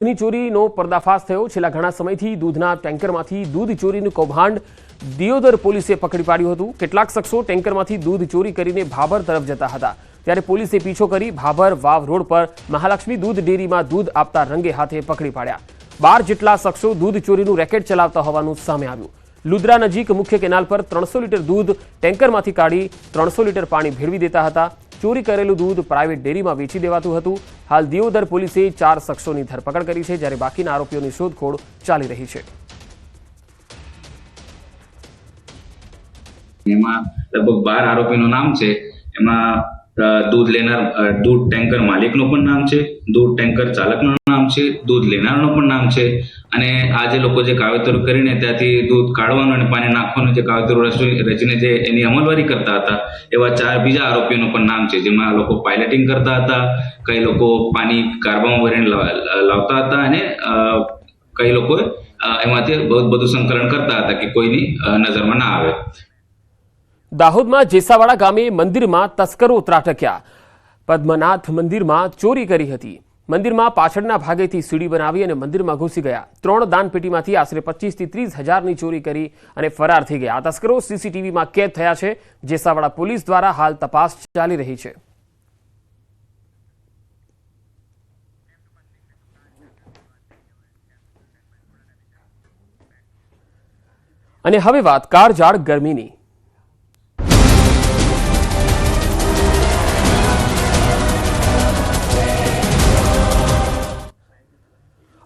ની ચોરીનો પર્દાફાશ થયો। છેલ્લા ઘણા સમયથી દૂધના ટેન્કરમાંથી દૂધ ચોરીનું કૌભાંડ દિયોદર પોલીસે પકડી પાડ્યું હતું। કેટલાક શખ્સો ટેન્કરમાંથી દૂધ ચોરી કરીને ભાભર તરફ જતા હતા, ત્યારે પોલીસે પીછો કરી ભાભર વાવ રોડ પર મહાલક્ષ્મી દૂધ ડેરીમાં દૂધ આપતા રંગે હાથે પકડી પાડ્યા। 12 જેટલા શખ્સો દૂધ ચોરીનું રેકેટ ચલાવતા હોવાનું સામે આવ્યું। લુદ્રા નજીક મુખ્ય કેનાલ પર 300 લીટર દૂધ ટેન્કરમાંથી કાઢી 300 લીટર પાણી ભેળવી દેતા હતા। ચોરી કરેલું દૂધ પ્રાઇવેટ ડેરીમાં વેચી દેવાતું હતું। હાલ દિયોદર પોલીસે 4 શખ્સોની ધરપકડ કરી છે, જ્યારે બાકીના આરોપીઓની શોધખોળ ચાલી રહી છે। એમાં લગભગ 12 આરોપીનું નામ છે। એમાં દૂધ લેનાર દૂધ ટેન્કર માલિકનું પણ નામ છે, દૂધ ટેન્કર ચાલકનું નામ છે, દૂધ લેનારનું પણ નામ છે, અને આ જે લોકો જે કાવતરું કરીને ત્યાંથી દૂધ કાઢવાનું અને પાણી નાખવાનું જે કાવતરું રચીને જે એની અમલવારી કરતા હતા, એવા 4 બીજા આરોપીઓનું પણ નામ છે, જેમાં લોકો પાયલટિંગ કરતા હતા, કઈ લોકો પાણી કારબામાં ભરીને લાવતા હતા, અને કઈ લોકો એમાંથી બધું સંકલન કરતા હતા કે કોઈની નજરમાં ના આવે। દાહોદમાં જેસાવાડા ગામે મંદિરમાં તસ્કરો ત્રાટક્યા। પદ્મનાથ મંદિરમાં ચોરી કરી હતી। મંદિરમાં પાછળના ભાગેથી સીડી બનાવી અને મંદિરમાં ઘૂસી ગયા। 3 દાનપેટીમાંથી આશરે 25 થી 30 હજારની ચોરી કરી અને ફરાર થઈ ગયા। આ તસ્કરો સીસીટીવીમાં કેદ થયા છે। જેસાવાડા પોલીસ દ્વારા હાલ તપાસ ચાલી રહી છે। અને હવે વાત કાળઝાળ ગરમીની।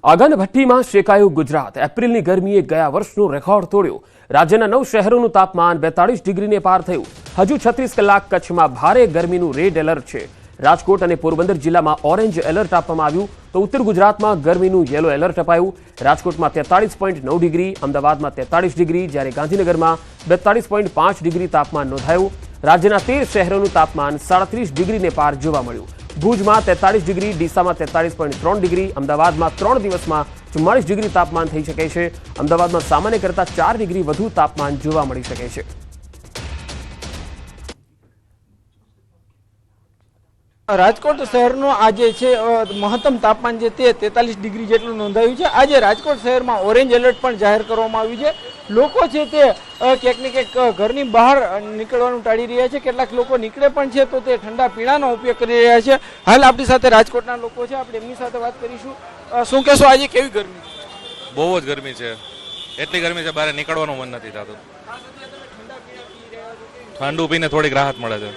આગન ભઠ્ઠીમાં શેકાયું ગુજરાત। એપ્રિલની ગરમીએ ગયા વર્ષનો રેકોર્ડ તોડ્યો। રાજ્યના 9 શહેરોનું તાપમાન 42 ડિગ્રીને પાર થયું। હજુ 36 કલાક કચ્છમાં ભારે ગરમીનું રેડ એલર્ટ છે। રાજકોટ અને પોરબંદર જિલ્લામાં ઓરેન્જ એલર્ટ આપવામાં આવ્યું, તો ઉત્તર ગુજરાતમાં ગરમીનું યેલો એલર્ટ અપાયું। રાજકોટમાં 43.9 ડિગ્રી, અમદાવાદમાં 43 ડિગ્રી, જ્યારે ગાંધીનગરમાં 42.5 ડિગ્રી તાપમાન નોંધાયું। રાજ્યના 13 શહેરોનું તાપમાન 37 ડિગ્રીને પાર જોવા મળ્યું। ભુજમાં 43 ડિગ્રી, ડીસામાં 43.3 ડિગ્રી, અમદાવાદમાં 3 દિવસમાં 44 ડિગ્રી તાપમાન થઈ શકે છે। અમદાવાદમાં સામાન્ય કરતાં 4 ડિગ્રી વધુ તાપમાન જોવા મળી શકે છે। રાજકોટ શહેરનો આજે છે મહત્તમ તાપમાન છે તે 43 ડિગ્રી જેટલું નોંધાયું છે। આજે રાજકોટ શહેરમાં ઓરેન્જ એલર્ટ પણ જાહેર કરવામાં આવ્યું છે। લોકો છે તે ક્યાંક ને ક્યાંક ઘરની બહાર નીકળવાનું ટાળી રહ્યા છે। કેટલાક લોકો નીકળે પણ છે તો તે ઠંડા પીણાનો ઉપયોગ કરી રહ્યા છે। હાલ આપણી સાથે રાજકોટના લોકો છે, આપણે એમની સાથે વાત કરીશું। શું કહેશો, આજે કેવી ગરમી? બહુ જ ગરમી છે, એટલી ગરમી છે બહાર નીકળવાનું મન નથી થતું। ઠંડુ પીને થોડીક રાહત મળે છે।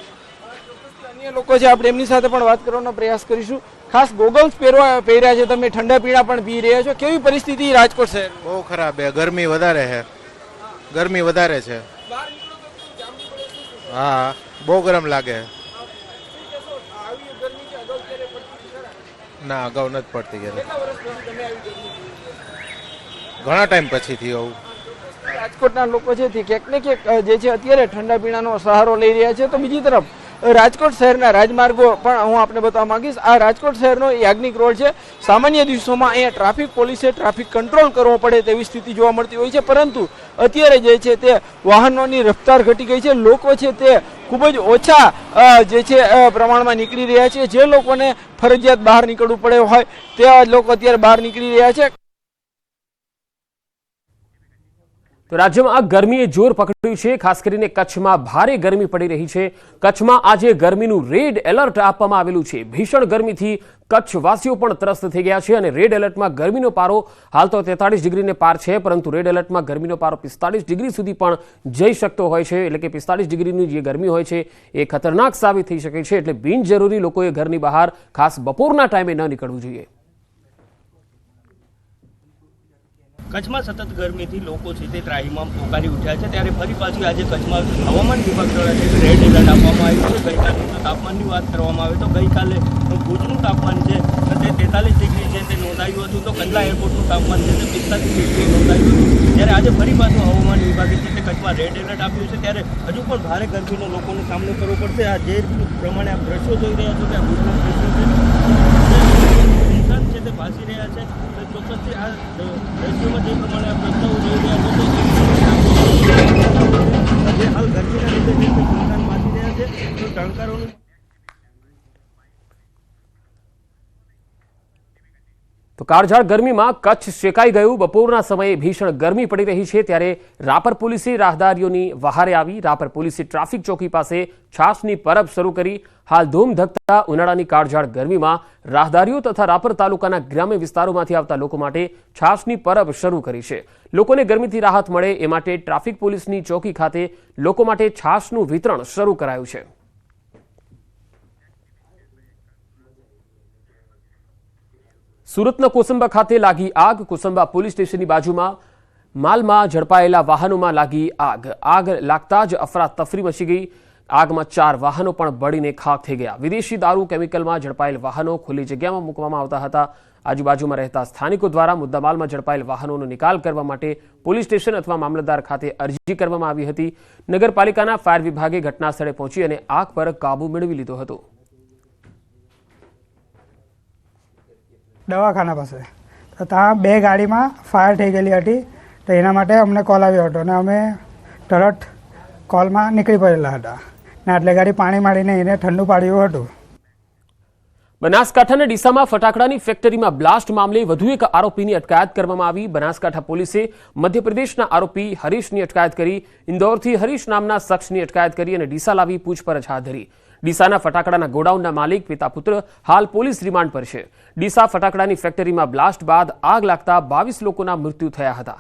અન્ય લોકો છે, આપણે એમની સાથે પણ વાત કરવાનો પ્રયાસ કરીશું। ખાસ ગોગલ્સ પહેર્યા છે, તમે ઠંડા પીણા પણ પી રહ્યા છો, કેવી પરિસ્થિતિ રાજકોટ શહેર? બહુ ખરાબ છે, ગરમી વધારે છે, ગરમી વધારે છે। હા, બહુ ગરમ લાગે। ના, અગાઉ નથી પડતી ગરમી, ઘણા ટાઈમ પછીથી આવું। રાજકોટના લોકો છે તે ક્યાંક ને ક્યાંક જે છે અત્યારે ઠંડા પીણાનો સહારો લઈ રહ્યા છે। તો બીજી તરફ રાજકોટ શહેરના રાજમાર્ગો પણ હું આપને બતાવવા માંગીશ। આ રાજકોટ શહેરનો યાજ્ઞિક રોડ છે। સામાન્ય દિવસોમાં અહીંયા ટ્રાફિક પોલીસે ટ્રાફિક કંટ્રોલ કરવો પડે તેવી સ્થિતિ જોવા મળતી હોય છે, પરંતુ અત્યારે જે છે તે વાહનોની રફતાર ઘટી ગઈ છે। લોકો છે તે ખૂબ જ ઓછા જે છે પ્રમાણમાં નીકળી રહ્યા છે। જે લોકોને ફરજિયાત બહાર નીકળવું પડે હોય તેવા લોકો અત્યારે બહાર નીકળી રહ્યા છે। તો રાજ્યમાં આ ગરમીએ જોર પકડ્યું છે। ખાસ કરીને કચ્છમાં ભારે ગરમી પડી રહી છે। કચ્છમાં આજે ગરમીનું રેડ એલર્ટ આપવામાં આવેલું છે। ભીષણ ગરમીથી કચ્છવાસીઓ પણ ત્રસ્ત થઈ ગયા છે, અને રેડ એલર્ટમાં ગરમીનો પારો હાલ તો 43 ડિગ્રીને પાર છે, પરંતુ રેડ એલર્ટમાં ગરમીનો પારો 45 ડિગ્રી સુધી પણ જઈ શકતો હોય છે। એટલે કે 45 ડિગ્રીની જે ગરમી હોય છે એ ખતરનાક સાબિત થઈ શકે છે। એટલે બિનજરૂરી લોકોએ ઘરની બહાર ખાસ બપોરના ટાઈમે ન નીકળવું જોઈએ। કચ્છમાં સતત ગરમીથી લોકો છે તે ત્રાહીમામ પોકારી ઉઠ્યા છે, ત્યારે ફરી પાછી આજે કચ્છમાં હવામાન વિભાગ દ્વારા રેડ એલર્ટ આપવામાં આવ્યું છે। ગઈકાલે તાપમાનની વાત કરવામાં આવે તો ગઈકાલે ભુજનું તાપમાન છે તે 43 ડિગ્રી છે તે નોંધાયું હતું, તો કંડલા એરપોર્ટનું તાપમાન છે તે 45 ડિગ્રી નોંધાયું હતું। ત્યારે આજે ફરી પાછું હવામાન વિભાગે છે તે કચ્છમાં રેડ એલર્ટ આપ્યું છે, ત્યારે હજુ પણ ભારે ગરમીનો લોકોનો સામનો કરવો પડશે। આ જે પ્રમાણે આ દ્રશ્યો જોઈ રહ્યા છો કે આ ભુજના દ્રશ્યો છે, ઇન્સાન છે તે ભાસી રહ્યા છે। ચોક્કસથી આ દ્રશ્યોમાં જે પ્રમાણે આ પ્રસ્તાવો જોઈ રહ્યા છો જે હાલ ગરમીના લીધે જે નુકસાન માથી રહ્યા છે, તો ટણકારોનું તો કાળઝાળ ગરમીમાં કચ્છ શેકાઈ ગયું। બપોરના સમયે ભીષણ ગરમી પડી રહી છે ત્યારે રાપર પોલીસે રાહદારીઓની વહારે આવી। રાપર પોલીસે ટ્રાફિક ચોકી પાસે છાશની પરબ શરૂ કરી। હાલ ધૂમ ધકતા ઉનાળાની કાળઝાળ ગરમીમાં રાહદારીઓ તથા રાપર તાલુકાના ગ્રામ્ય વિસ્તારોમાંથી આવતા લોકો માટે છાશની પરબ શરૂ કરી છે। લોકોને ગરમીથી રાહત મળે એ માટે ટ્રાફિક પોલીસની ચોકી ખાતે લોકો માટે છાશનું વિતરણ શરૂ કરાયું છે। સુરતના કોસંબા ખાતે લાગી આગ। કોસંબા પોલીસ સ્ટેશનની બાજુમાં માલમાં ઝડપાયેલા વાહનોમાં લાગી આગ। આગ લાગતા જ અફરાતફરી મચી ગઈ। આગમાં 4 વાહનો પણ બળીને ખાખ થઈ ગયા। વિદેશી દારૂ કેમિકલમાં ઝડપાયેલ વાહનો ખુલ્લી જગ્યામાં મૂકવામાં આવતા હતા। આજુબાજુમાં રહેતા સ્થાનિકો દ્વારા મુદ્દામાલમાં ઝડપાયેલ વાહનોનો નિકાલ કરવા માટે પોલીસ સ્ટેશન અથવા મામલતદાર ખાતે અરજી કરવામાં આવી હતી। નગરપાલિકાના ફાયર વિભાગે ઘટનાસ્થળે પહોંચી અને આગ પર કાબુ મેળવી લીધો હતો। દવાખાના પાસે તો ત્યાં 2 ગાડીમાં ફાયર થઈ ગયેલી હતી તો એના માટે અમને કોલ આવ્યો હતો અને અમે તરત કોલમાં નીકળી પડેલા હતા ને આટલે ગાડી પાણી મારીને એને ઠંડુ પાડ્યું હતું। બનાસકાંઠાના ડીસામાં ફટાકડાની ફેક્ટરીમાં બ્લાસ્ટ મામલે વધુ એક આરોપીની અટકાયત કરવામાં આવી। બનાસકાંઠા પોલીસે મધ્યપ્રદેશના આરોપી હરીશની અટકાયત કરી। ઇન્દોરથી હરીશ નામના શખ્સની અટકાયત કરી અને ડીસા લાવી પૂછપરછ હાથ ધરી। ડીસાના ફટાકડાના ગોડાઉનના માલિક પિતા પુત્ર હાલ પોલીસ રિમાન્ડ પર છે। ડીસા ફટાકડાની ફેક્ટરીમાં બ્લાસ્ટ બાદ આગ લાગતા 22 લોકોના મૃત્યુ થયા હતા।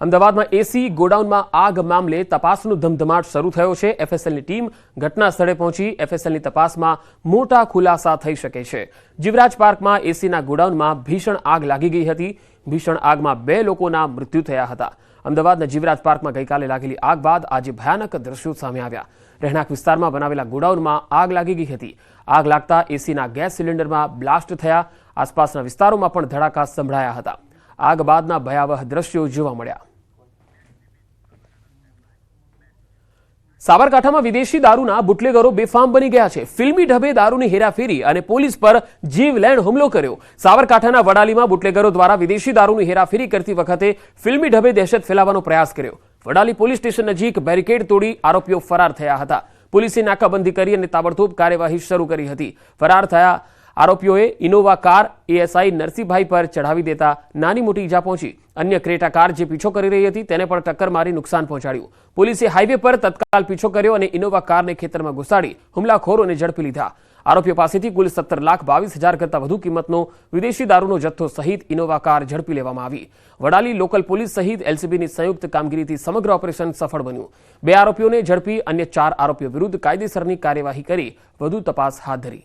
અમદાવાદમાં એસી ગોડાઉનમાં આગ મામલે તપાસનો ધમધમાટ શરૂ થયો છે। એફએસએલની ટીમ ઘટના સ્થળે પહોંચી। એફએસએલની તપાસમાં મોટા ખુલાસા થઈ શકે છે। જીવરાજ પાર્કમાં એસીના ગોડાઉનમાં ભીષણ આગ લાગી ગઈ હતી। ભીષણ આગમાં 2 લોકોના મૃત્યુ થયા હતા। અમદાવાદના જીવરાજ પાર્કમાં ગઈકાલે લાગેલી આગ બાદ આજે ભયાનક દ્રશ્યો સામે આવ્યા। રહેણાંક વિસ્તારમાં બનાવેલા ગોડાઉનમાં આગ લાગી ગઈ હતી। આગ લાગતા એસીના ગેસ સિલિન્ડરમાં બ્લાસ્ટ થયા। આસપાસના વિસ્તારોમાં પણ ધડાકા સંભળાયા હતા। આગ બાદના ભયાવહ દ્રશ્યો જોવા મળ્યા। સાબરકાંઠામાં વિદેશી દારૂના બુટલેગરો બેફામ બની ગયા છે। ફિલ્મી ઢબે દારૂની હેરાફેરી અને પોલીસ પર જીવલેણ હુમલો કર્યો। સાબરકાંઠાના વડાલીમાં બુટલેગરો દ્વારા વિદેશી દારૂની હેરાફેરી કરતી વખતે ફિલ્મી ઢબે દહેશત ફેલાવવાનો પ્રયાસ કર્યો। વડાલી પોલીસ સ્ટેશન નજીક બેરિકેડ તોડી આરોપીઓ ફરાર થયા હતા। પોલીસે નાકાબંધી કરી અને તાબડતોબ કાર્યવાહી શરૂ કરી હતી। ફરાર થયા આરોપીઓએ ઇનોવા કાર એએસઆઈ નરસિંહભાઈ પર ચઢાવી દેતા નાની મોટી ઈજા પહોંચી। अन्य क्रेटा कार जे पीछो करी रही थी तेने पण टक्कर मारी नुकसान पहोंचाड्યું। पोलीसे हाईवे पर तत्काल पीछो कर्यो અને इनोवा कारने खेतरमां घुसाड़ी हुमलाखोरोने झड़पी लीधा। आरोपीओ पासेथी कुल 17,22,000 करता વધુ કિંમતનો વિદેશી દારૂનો જથ્થો સહિત ઇનોવા કાર ઝડપી લેવામાં આવી। વડાલી લોકલ પોલીસ સહિત એલસીબીની સંયુક્ત કામગીરીથી સમગ્ર ઓપરેશન સફળ બન્યું। 2 આરોપીઓને ઝડપી अन्य 4 आरोपीओ विरुद्ध कायदेसરની કાર્યવાહી કરી વધુ તપાસ હાથ ધરી।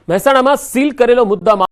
મહેસાણામાં સીલ કરેલો મુદ્દામાલ